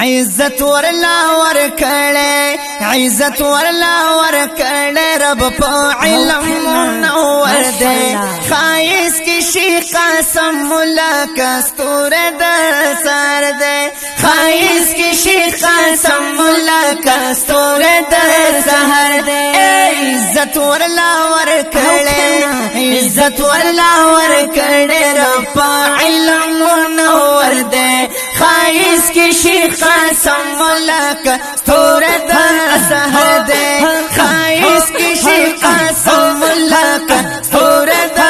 عزت ورلا ورکړې عزت ورلا ورکړې رب په علم منور دې خایس کی شیخ قاسم مولا کستور د سر دې خایس کی شیخ قاسم مولا کستور د سحر دې عزت ورلا ورکړې عزت ورلا ورکړې رب په علم منور دې خایس کی شیخ قاسم مولا کستور د سحر دے خائس کی شیخ قاسم مولا کستور د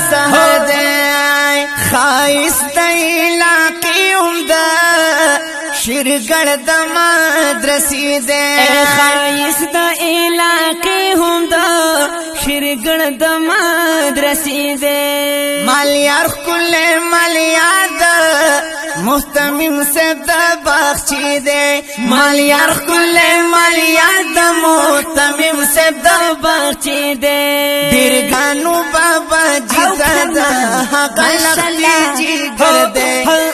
سحر دے خائس د علاقی امدا شرگڑ د مدرسی دے خائس د علاقی امدا شرگڑ د مدرسی دے مالیار کل مالیاد محتمم سے بخشی دے مالیار کل مالیاد محتمم سے بخشی دے درگانو بابا جیتا دا غلقی جی گر دے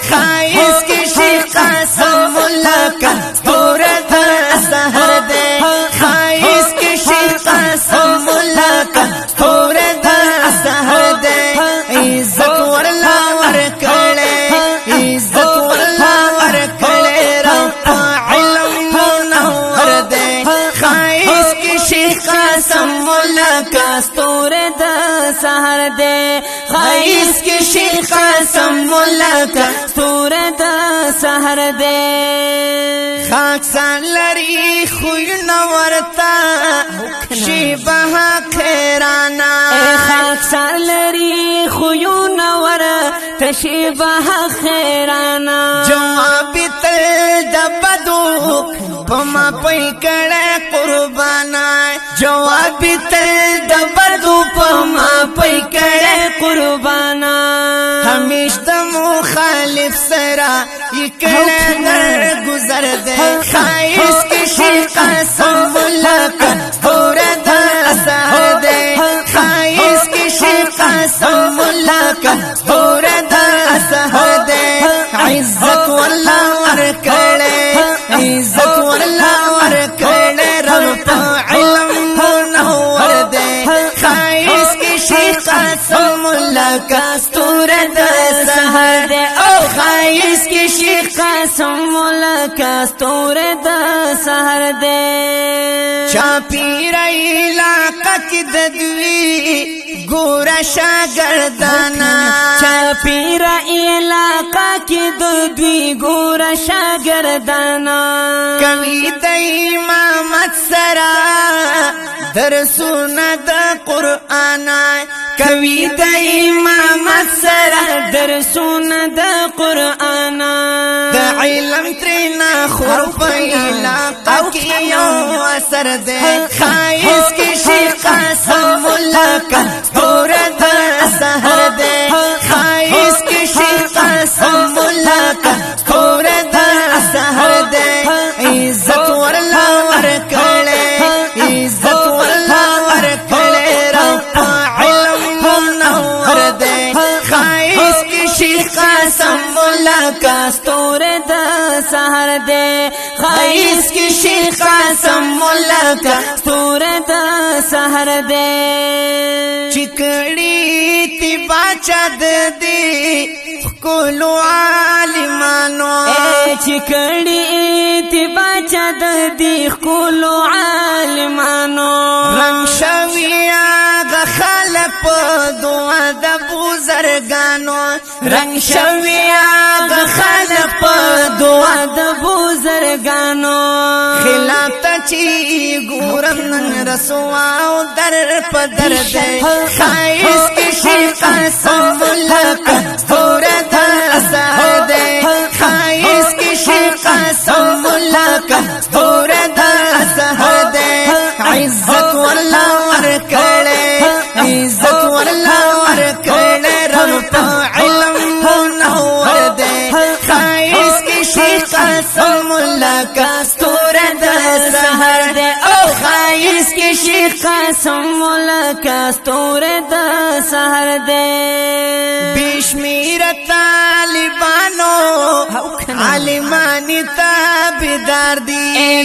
خائس کی شیخ قاسم مولا کستور د سحر دے خائس کی شیخ قاسم مولا کستور د سحر دے عزت ورلا ورکڑے عزت ورلا ورکڑے رب علم منور دے خائس کی شیخ قاسم مولا کستور د سحر دے خائس کی شیخ قاسم مولا کستور د سحر دے خاک سان لری خوی نورتا شیبہ خیرانا خاک سان لری خوی نور تشیبہ خیرانا جواب تل دبدو پما پئی کڑے قربانا جواب تل دبدو پما پئی کڑے قربانا ہمیش د مخالف سرا یکڑے در گزر دے خائس کی شیخ قاسم مولا کستور د سحر دے خائس کی شیخ قاسم مولا کستور د سحر دے عزت واللہ ورکڑے عزت واللہ ورکڑے رب په علم منور دے خائس کی شیخ قاسم مولا کستور د سحر دے او خائس کی شیخ قاسم مولا کستور د سحر دے چاپیر علاقہ کی ددوی گورا شاگردانا چاپیر علاقہ کی ددوی گورا شاگردانا کوي د امامت سرا درسونه د قرآن کوي د امامت سرا درسونه د قرآن د علم ترنا خور په علاقه کې یو اثر ده خایس کی شیخ قاسم مولا کستور د سحر ده خایس کی شیخ قاسم مولا کستور د سحر ده عزت ورلا ورکړې عزت ورلا ورکړې رب علم منور دے خائس کی شیخ قاسم مولا کستور د سحر دے خائس کی شیخ قاسم مولا کستور د سحر دے چکڑی تی باچا دی کولو عالمانو چکڑی تی باچا دی کولو عالمانو رنگ شویا خلق دعا د بزرگانو رنگ شویا خلق دعا د بزرگانو خلاف چی ګورم رسوا او در پدر دے خائس کی شیخ قاسم مولا کستور د سحر دے خائس کی شیخ قاسم مولا کستور د سحر دے عزت واللہ ورکڑے عزت واللہ ورکڑے رب علم منور دے خائس کی شیخ قاسم مولا کستور د سحر دے او خائس کی شیخ قاسم مولا کاستور د سحر دے بشمیر طالبانو عالمانی تابدار دی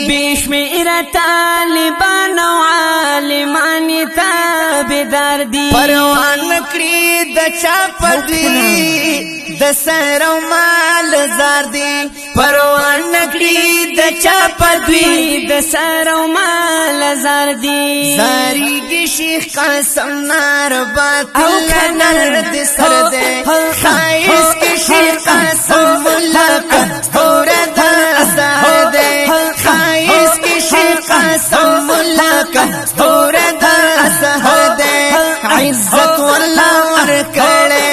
بشمیر طالبانو عالمانی تابدار دی پروان کړی د چا پدوی د سر او مال زار دی پروان کړی د چا پدوی د سر او مال زار دی زاریږي شیخ قاسم نار باطل نرد سر دے خایس کی شیخ قاسم مولا کاستور د سحر دے خایس کی شیخ قاسم مولا کاستور د سحر دے عزت والله ورکړې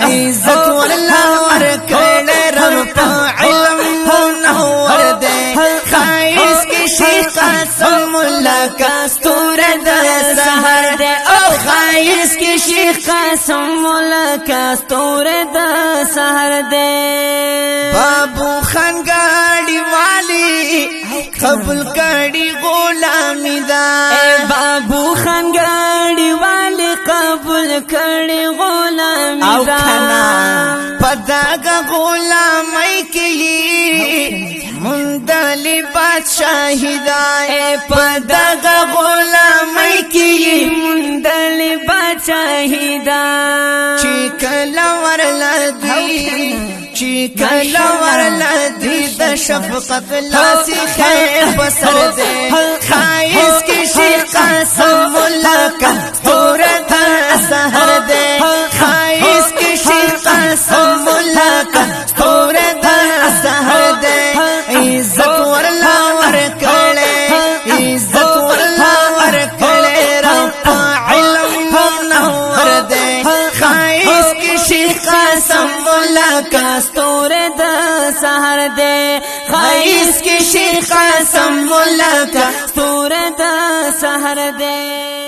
عزت والله ورکړې رب په علم منور دے خایس کی شیخ قاسم مولا کاستور د سحر دے او خایس کی شیخ قاسم مولا کاستور د سحر دے بابو خان گاڑی والی قبول کړي غلامی دا بابو خان گاڑی والی قبول کړي غلامی او دا کنا پداغا غلامی کی مندلی بادشاہی دا پداغا غلامی کی مندلی بادشاہی دا چیکلا ورلدی چیکلا ورلدی د شفقت لاسی خیر بسر دے خائز کی شیخ قاسم مولا کاستور د سحر دے خائز کی شیخ قاسم مولا کاستور د سحر دے عزت ورلا ورکړې عزت ورلا ورکړې رب علم منور دے خائز کی شیخ قاسم مولا کاستور د سحر دے خائز کی شیخ قاسم مولا کاستور د سحر دے